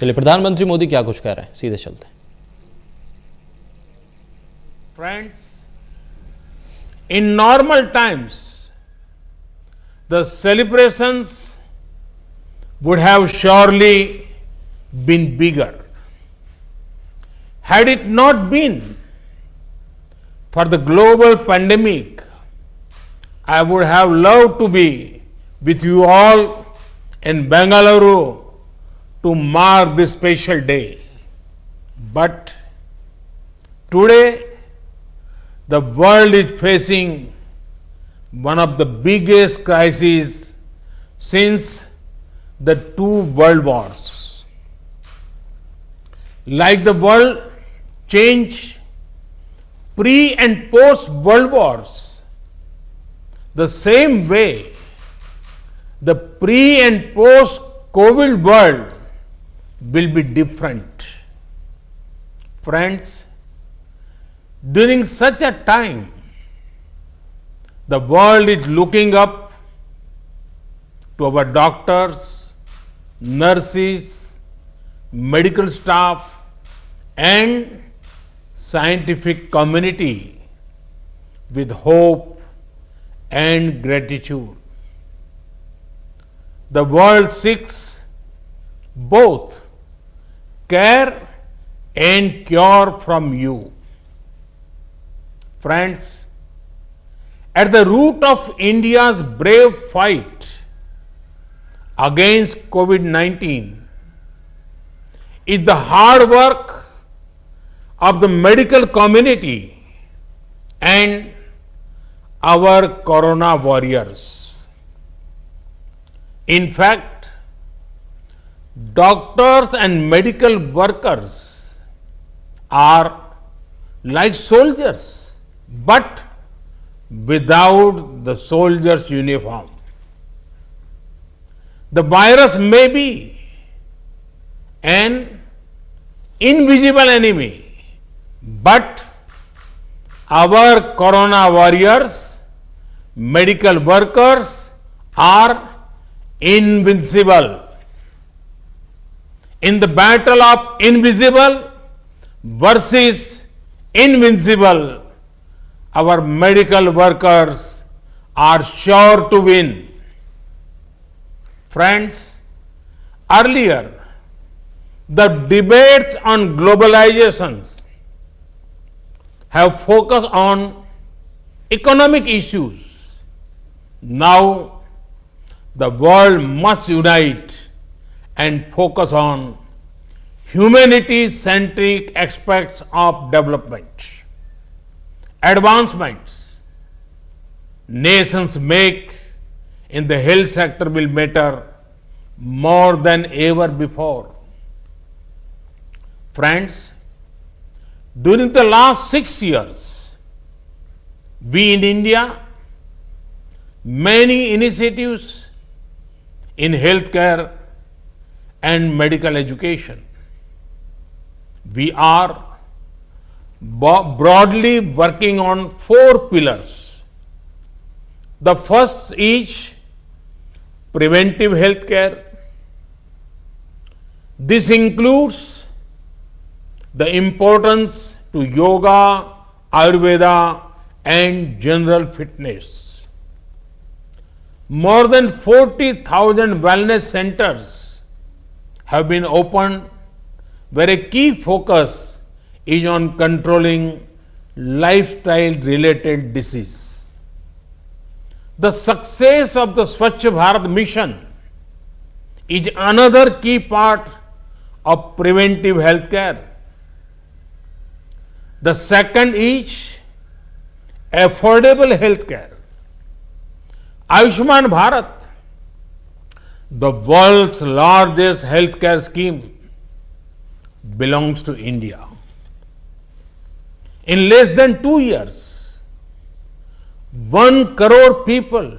चलिए, प्रधानमंत्री मोदी क्या कुछ कह रहे हैं, सीधे चलते हैं। Friends, in normal times, the celebrations would have surely been bigger. Had it not been for the global pandemic, I would have loved to be with you all in Bengaluru to mark this special day. But today, the world is facing one of the biggest crises since the two world wars. Like the world changed pre and post world wars, the same way the pre and post COVID world will be different. Friends, during such a time, the world is looking up to our doctors, nurses, medical staff, and scientific community with hope and gratitude. The world seeks both care and cure from you. Friends, at the root of India's brave fight against COVID-19 is the hard work of the medical community and our corona warriors. In fact, doctors and medical workers are like soldiers, but without the soldier's uniform. The virus may be an invisible enemy, but our corona warriors, medical workers are invincible. In the battle of invisible versus invincible, our medical workers are sure to win. Friends, earlier, the debates on globalizations have focused on economic issues. Now, the world must unite and focus on humanity-centric aspects of development. Advancements nations make in the health sector will matter more than ever before. Friends, during the last 6 years, we in India, many initiatives in healthcare and medical education. We are broadly working on 4 pillars. The first is preventive healthcare. This includes the importance to yoga, Ayurveda, and general fitness. More than 40,000 wellness centers have been opened where a key focus is on controlling lifestyle related disease. The success of the Swachh Bharat mission is another key part of preventive healthcare. The second is affordable healthcare. Ayushman Bharat, the world's largest healthcare scheme, belongs to India. In less than 2 years, 1 crore people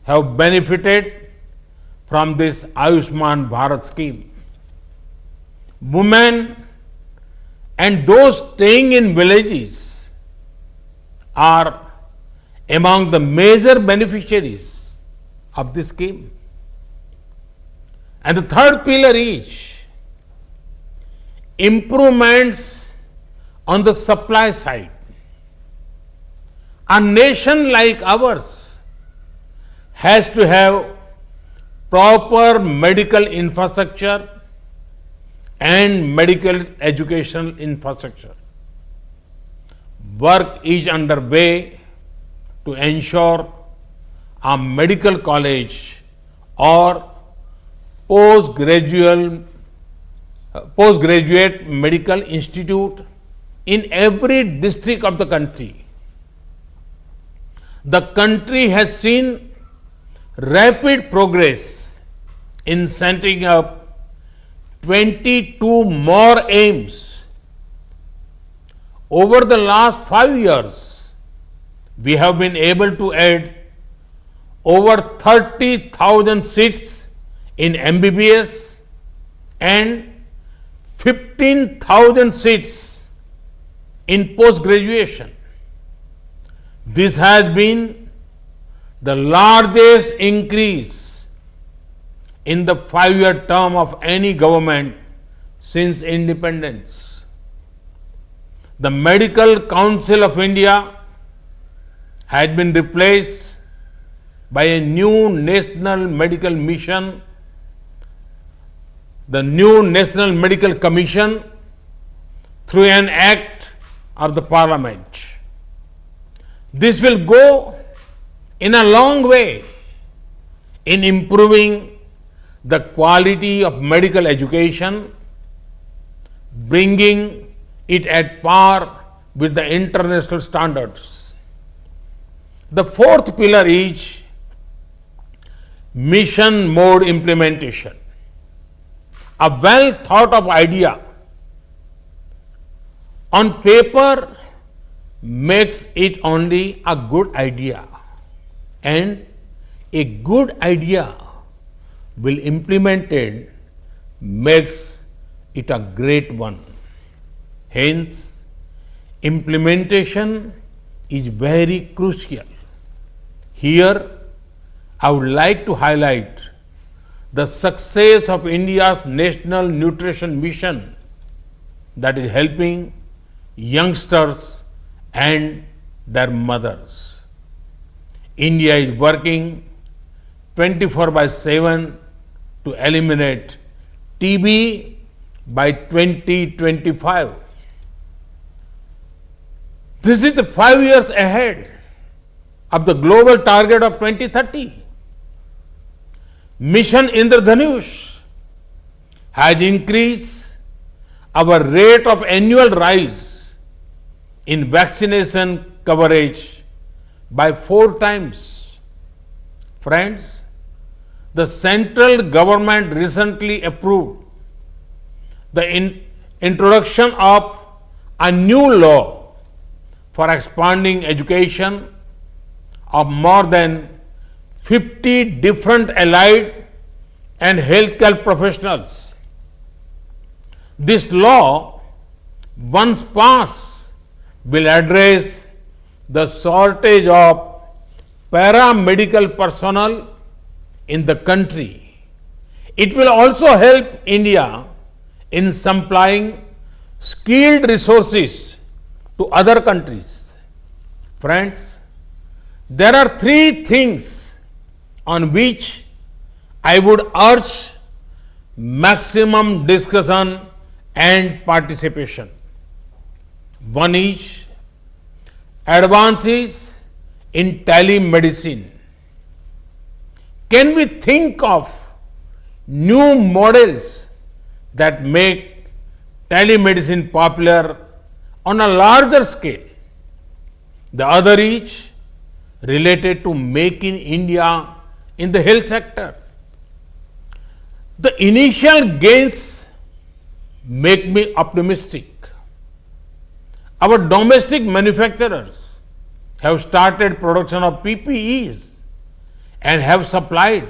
have benefited from this Ayushman Bharat scheme. Women and those staying in villages are among the major beneficiaries of this scheme. And the third pillar is improvements on the supply side. A nation like ours has to have proper medical infrastructure and medical educational infrastructure. Work is underway to ensure a medical college or postgraduate medical institute in every district of the country. The country has seen rapid progress in setting up 22 more AIIMS. Over the last 5 years, we have been able to add over 30,000 seats in MBBS and 15,000 seats in post-graduation. This has been the largest increase in the 5-year term of any government since independence. The Medical Council of India had been replaced by a new National Medical Mission, the new National Medical Commission, through an act of the Parliament. This will go in a long way in improving the quality of medical education, bringing it at par with the international standards. The fourth pillar is mission mode implementation. A well thought of idea on paper makes it only a good idea, and a good idea will implemented makes it a great one. Hence, implementation is very crucial. Here, I would like to highlight the success of India's National Nutrition Mission that is helping youngsters and their mothers. India is working 24/7 to eliminate TB by 2025. This is the 5 years ahead of the global target of 2030. Mission Indradhanush has increased our rate of annual rise in vaccination coverage by 4 times. Friends, the central government recently approved the introduction of a new law for expanding education of more than 50 different allied and healthcare professionals. This law, once passed, will address the shortage of paramedical personnel in the country. It will also help India in supplying skilled resources to other countries. Friends, there are 3 things on which I would urge maximum discussion and participation. One is advances in telemedicine. Can we think of new models that make telemedicine popular on a larger scale? The other is related to Make in India in the health sector. The initial gains make me optimistic. Our domestic manufacturers have started production of PPEs and have supplied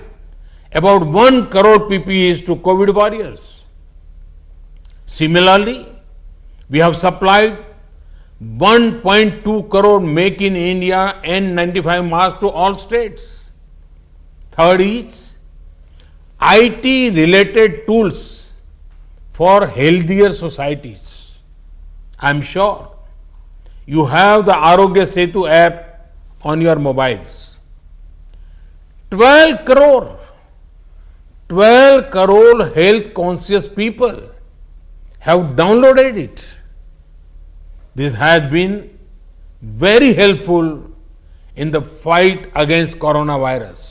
about 1 crore PPEs to COVID warriors. Similarly, we have supplied 1.2 crore Make in India N95 masks to all states. Third is IT related tools for healthier societies. I'm sure you have the Arogya Setu app on your mobiles. 12 crore, 12 crore health conscious people have downloaded it. This has been very helpful in the fight against coronavirus.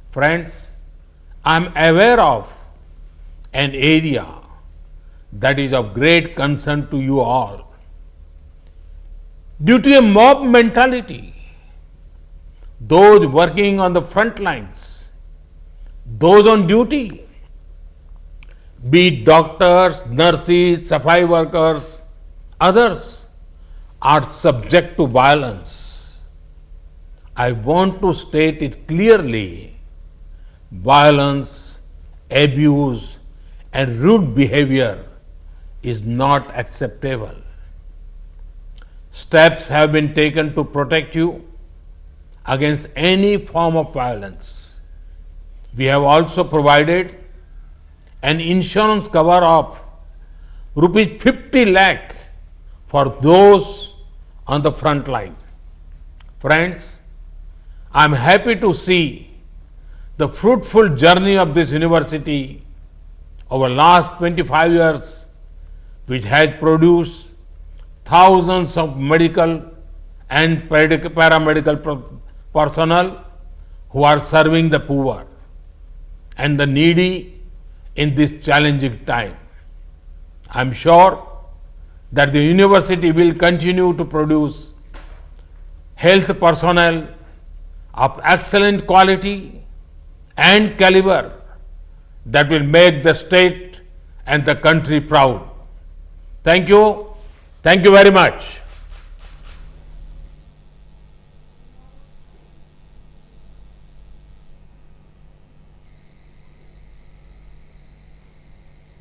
Friends, I am aware of an area that is of great concern to you all. Due to a mob mentality, those working on the front lines, those on duty, be it doctors, nurses, safai workers, others, are subject to violence. I want to state it clearly. Violence, abuse, and rude behavior is not acceptable. Steps have been taken to protect you against any form of violence. We have also provided an insurance cover of rupees 50 lakh for those on the front line. Friends, I am happy to see the fruitful journey of this university over last 25 years, which has produced thousands of medical and paramedical personnel who are serving the poor and the needy in this challenging time. I am sure that the university will continue to produce health personnel of excellent quality and caliber that will make the state and the country proud. Thank you. Thank you very much.